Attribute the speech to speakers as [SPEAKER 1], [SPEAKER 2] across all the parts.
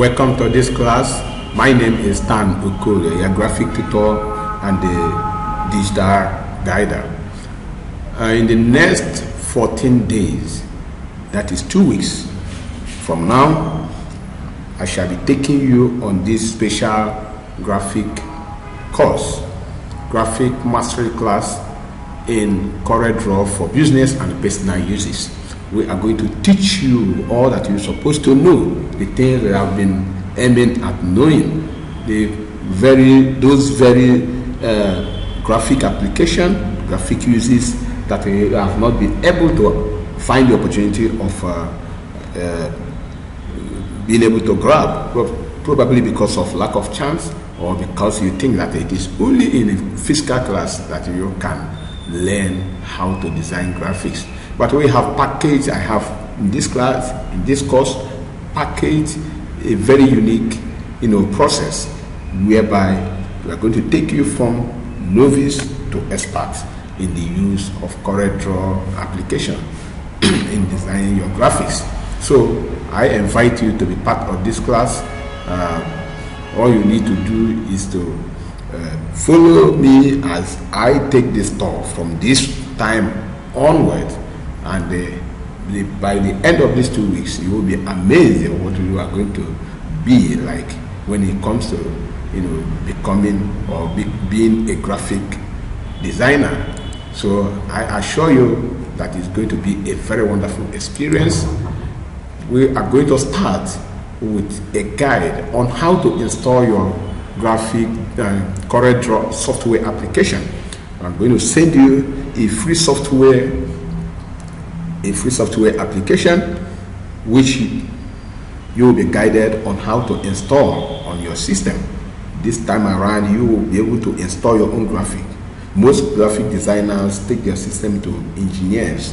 [SPEAKER 1] Welcome to this class. My name is Stan Okole, a graphic tutor and a digital guider. In the next 14 days, that is 2 weeks from now, I shall be taking you on this special graphic course, graphic mastery class in CorelDraw for business and personal uses. We are going to teach you all that you're supposed to know, the things that have been aiming at knowing, those very graphic application, graphic uses that you have not been able to find the opportunity of being able to grab, probably because of lack of chance or because you think that it is only in a physical class that you can learn how to design graphics. But we have packaged, I have in this class, in this course, packaged a very unique process whereby we are going to take you from novice to expert in the use of CorelDraw application in designing your graphics. So I invite you to be part of this class. All you need to do is to follow me as I take this talk from this time onward, and by the end of these 2 weeks you will be amazed at what you are going to be like when it comes to becoming or being a graphic designer. So I assure you that it's going to be a very wonderful experience. We are going to start with a guide on how to install your graphic CorelDraw software application. I'm going to send you a free software application which you will be guided on how to install on your system. This time around you will be able to install your own graphic. Most graphic designers take their system to engineers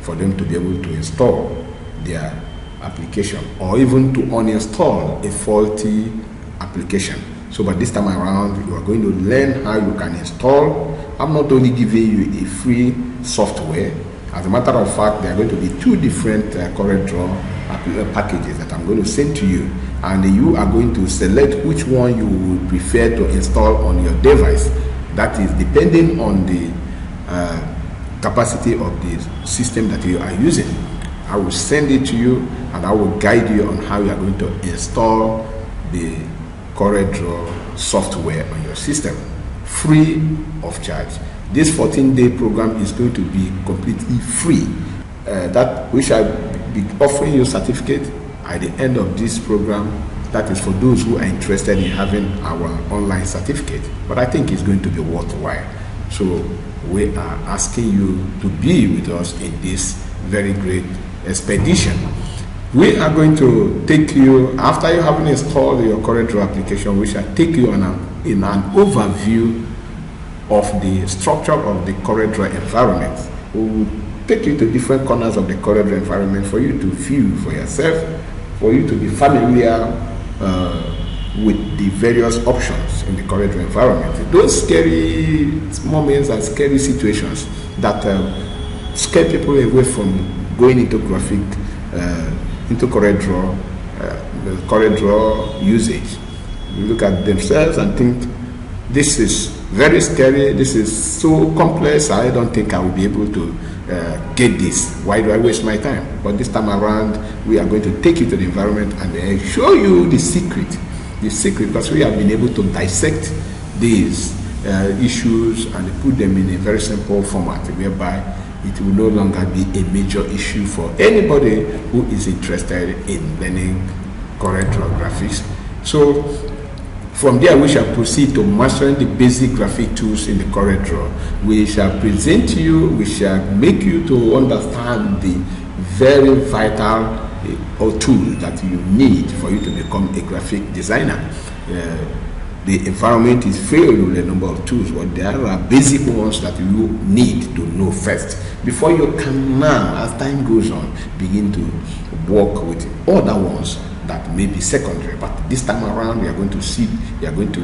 [SPEAKER 1] for them to be able to install their application or even to uninstall a faulty application. So by this time around you are going to learn how you can install. I'm not only giving you a free software. As a matter of fact, there are going to be 2 different CorelDraw packages that I'm going to send to you, and you are going to select which one you would prefer to install on your device. That is depending on the capacity of the system that you are using. I will send it to you and I will guide you on how you are going to install the CorelDraw software on your system, free of charge. This 14-day program is going to be completely free. That we shall be offering you a certificate at the end of this program. That is for those who are interested in having our online certificate. But I think it's going to be worthwhile. So we are asking you to be with us in this very great expedition. We are going to take you, after you have installed your CorelDraw application, we shall take you in an overview of the structure of the CorelDraw environment. We will take you to different corners of the CorelDraw environment for you to view for yourself, for you to be familiar with the various options in the CorelDraw environment. Those scary moments and scary situations that scare people away from going into graphic, into CorelDraw usage. You look at themselves and think, this is very scary, this is so complex, I don't think I will be able to get this. Why do I waste my time? But this time around, we are going to take you to the environment and show you the secret, because we have been able to dissect these issues and put them in a very simple format whereby it will no longer be a major issue for anybody who is interested in learning CorelDraw graphics. So from there, we shall proceed to mastering the basic graphic tools in the CorelDraw. We shall present to you, we shall make you to understand the very vital tools that you need for you to become a graphic designer. The environment is filled with a number of tools, but there are basic ones that you need to know first before you can now, as time goes on, begin to work with other ones that may be secondary. But this time around, we are going to see, you are going to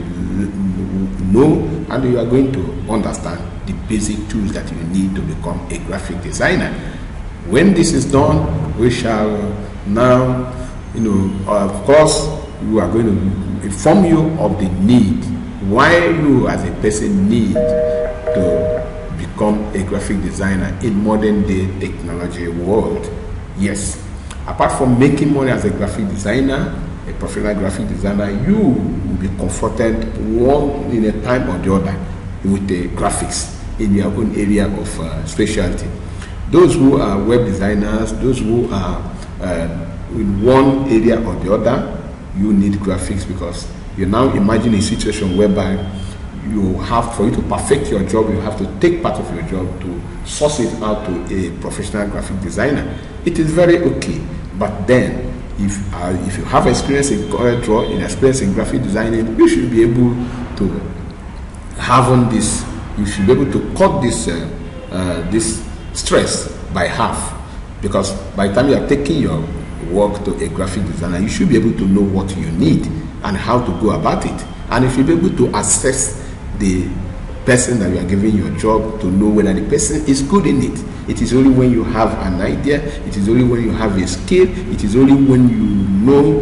[SPEAKER 1] know, and you are going to understand the basic tools that you need to become a graphic designer. When this is done, we shall now, of course, we are going to inform you of the need, why you as a person need to become a graphic designer in modern day technology world. Yes, apart from making money as a graphic designer, a professional graphic designer, you will be confronted one in a time or the other with the graphics in your own area of specialty. Those who are web designers, those who are in one area or the other, you need graphics, because you now imagine a situation whereby you have, for you to perfect your job, you have to take part of your job to source it out to a professional graphic designer. It is very okay, but then if you have experience in CorelDraw, in experience in graphic designing, you should be able to have on this. You should be able to cut this this stress by half, because by the time you are taking your work to a graphic designer, you should be able to know what you need and how to go about it, and you should be able to assess the person that you are giving your job to know whether the person is good in it. It is only when you have an idea, it is only when you have a skill, it is only when you know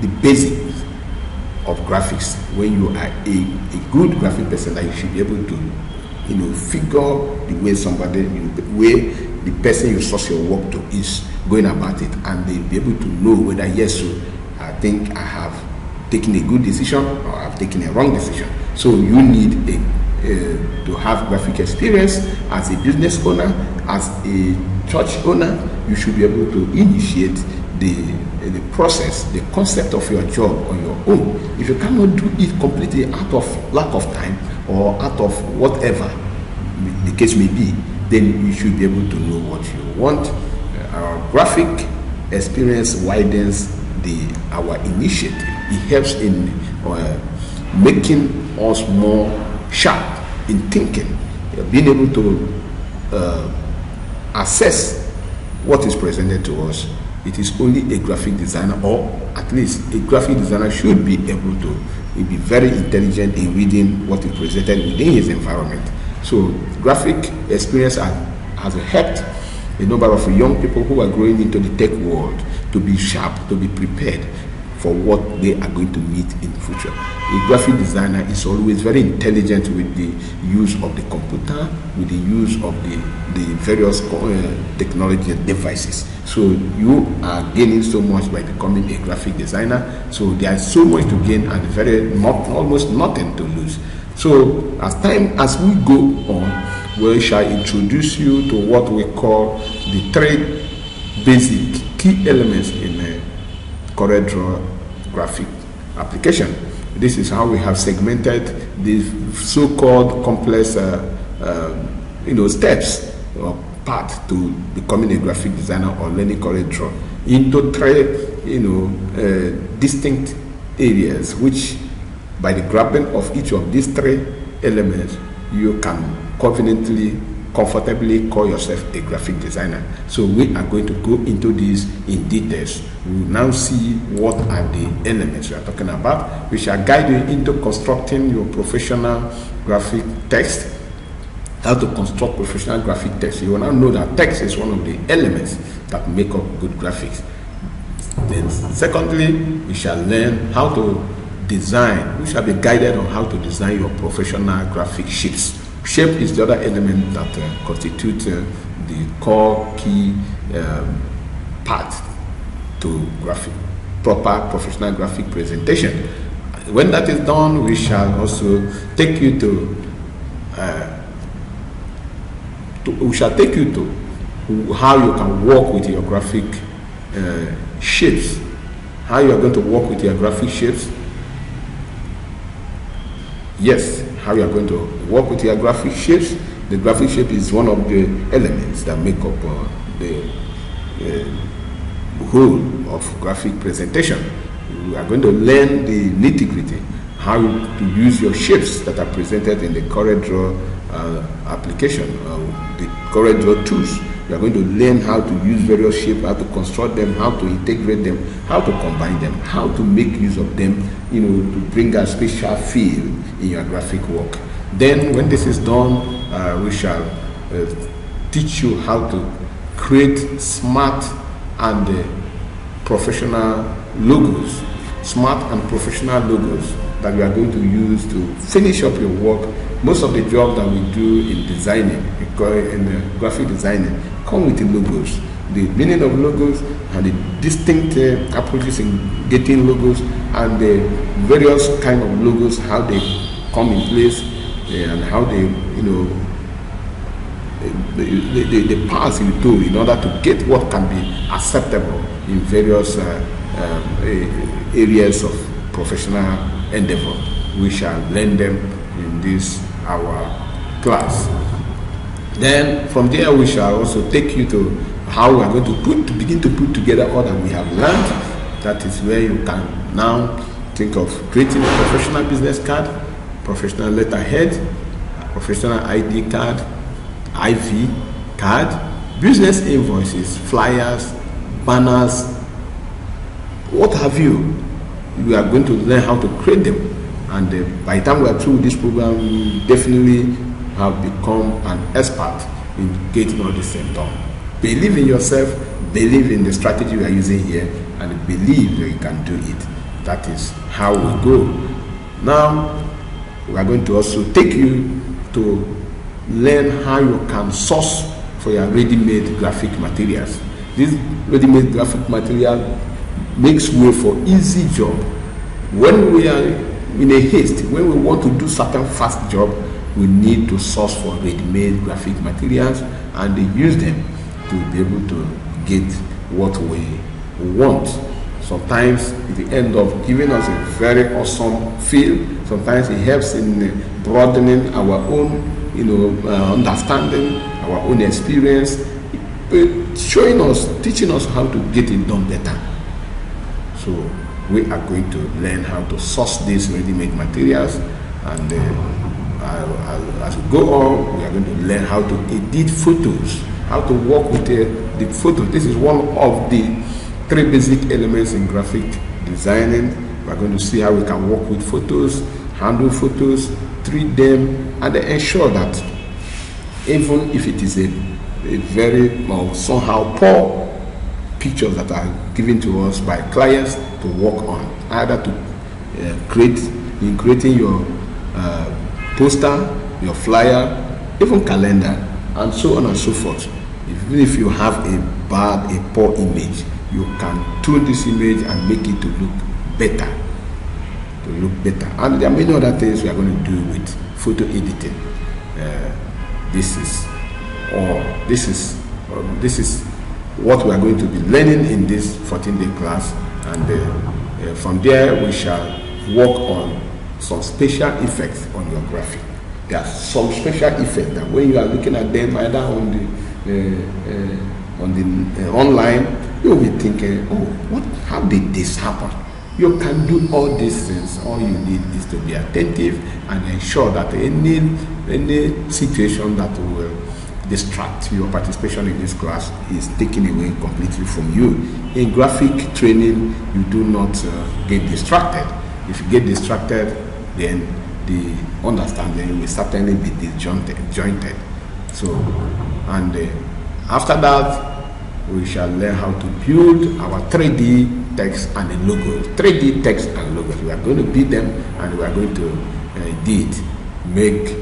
[SPEAKER 1] the basics of graphics, when you are a good graphic person, that you should be able to figure the way somebody, the way the person you source your work to is going about it, and they'll be able to know whether, yes, so I think I have taken a good decision or I've taken a wrong decision. So you need to have graphic experience as a business owner, as a church owner. You should be able to initiate the process, the concept of your job on your own. If you cannot do it completely out of lack of time or out of whatever the case may be, then you should be able to know what you want. Our graphic experience widens our initiative. It helps in making us more sharp in thinking, being able to assess what is presented to us. It is only a graphic designer, or at least a graphic designer, should be able to be very intelligent in reading what is presented within his environment. So graphic experience has helped a number of young people who are growing into the tech world to be sharp, to be prepared for what they are going to meet in the future. A graphic designer is always very intelligent with the use of the computer, with the use of the various technology devices. So you are gaining so much by becoming a graphic designer. So there is so much to gain and almost nothing to lose. So as we go on, we shall introduce you to what we call the 3 basic key elements in a CorelDraw graphic application. This is how we have segmented the so-called complex steps or path to becoming a graphic designer or learning CorelDraw into 3 distinct areas, which by the grabbing of each of these 3 elements, you can comfortably call yourself a graphic designer. So we are going to go into this in details. We will now see what are the elements we are talking about. We shall guide you into constructing your professional graphic text, how to construct professional graphic text. You will now know that text is one of the elements that make up good graphics. Then secondly, we shall learn how to design. We shall be guided on how to design your professional graphic shapes. Shape is the other element that constitutes the core key part to proper professional graphic presentation. When that is done, we shall also take you to how you can work with your graphic shapes. How you are going to work with your graphic shapes. Yes, how you are going to work with your graphic shapes. The graphic shape is one of the elements that make up the whole of graphic presentation. We are going to learn the nitty-gritty, how to use your shapes that are presented in the CorelDraw application, the CorelDraw tools. You are going to learn how to use various shapes, how to construct them, how to integrate them, how to combine them, how to make use of them, to bring a special feel in your graphic work. Then when this is done, we shall teach you how to create smart and professional logos. smart and professional logos that we are going to use to finish up your work. Most of the jobs that we do in designing, in graphic designing, come with the logos. The meaning of logos and the distinct approaches in getting logos and the various kind of logos, how they come in place and how they, the paths you do in order to get what can be acceptable in various areas of professional endeavor. We shall learn them in this our class. Then from there we shall also take you to how we are going to begin to put together all that we have learned. That is where you can now think of creating a professional business card, professional letterhead, professional ID card, IV card, business invoices, flyers, banners, what have you. We are going to learn how to create them, and by the time we are through this program, we definitely have become an expert in getting all this done. Believe in yourself, believe in the strategy we are using here, and believe that you can do it. That is how we go. Now we are going to also take you to learn how you can source for your ready-made graphic materials. This ready-made graphic material makes way for easy job. When we are in a haste, when we want to do certain fast job, we need to source for ready-made graphic materials and use them to be able to get what we want. Sometimes it end up giving us a very awesome feel. Sometimes it helps in broadening our own understanding, our own experience, showing us, teaching us how to get it done better. So we are going to learn how to source these ready-made materials, and as we go on, we are going to learn how to edit photos, how to work with the photo. This is one of the 3 basic elements in graphic designing. We are going to see how we can work with photos, handle photos, treat them, and ensure that even if it is a very somehow poor pictures that are given to us by clients to work on, either to creating your poster, your flyer, even calendar, and so on and so forth. Even if you have a poor image, you can tune this image and make it to look better. And there are many other things we are going to do with photo editing. This is what we are going to be learning in this 14-day class, and from there we shall work on some special effects on your graphic. There are some special effects that when you are looking at them either on the online, you will be thinking, how did this happen? You can do all these things. All you need is to be attentive and ensure that any situation that will distract your participation in this class is taken away completely from you. In graphic training, you do not get distracted. If you get distracted, then the understanding will certainly be disjointed. So, and after that, we shall learn how to build our 3D text and the logos. 3D text and logos. We are going to build them, and we are going to indeed make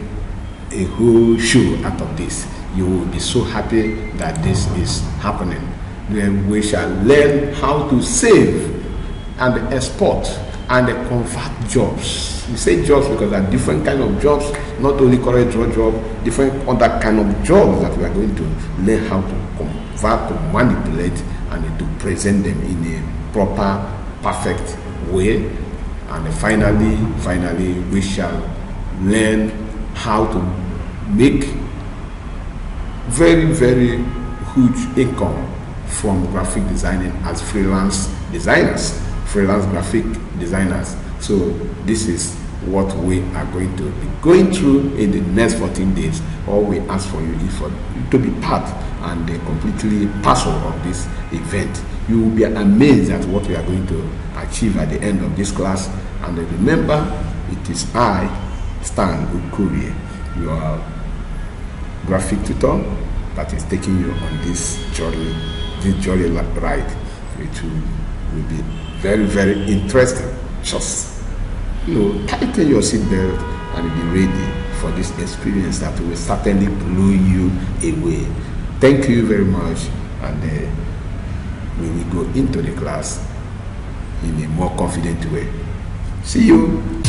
[SPEAKER 1] a whole show out of this. You will be so happy that this is happening. Then we shall learn how to save and export and convert jobs. We say jobs because there are different kind of jobs, not only CorelDraw job, different other kind of jobs that we are going to learn how to convert, to manipulate, and to present them in a proper, perfect way. And finally, we shall learn how to make very, very huge income from graphic designing as freelance designers, freelance graphic designers. So this is what we are going to be going through in the next 14 days. All we ask for you is for you to be part and completely parcel of this event. You will be amazed at what we are going to achieve at the end of this class. And remember, it is I, Stan Okorie, your graphic tutor, that is taking you on this journey ride to will be very, very interesting. Just, tighten your seatbelt and be ready for this experience that will certainly blow you away. Thank you very much, and we will go into the class in a more confident way. See you.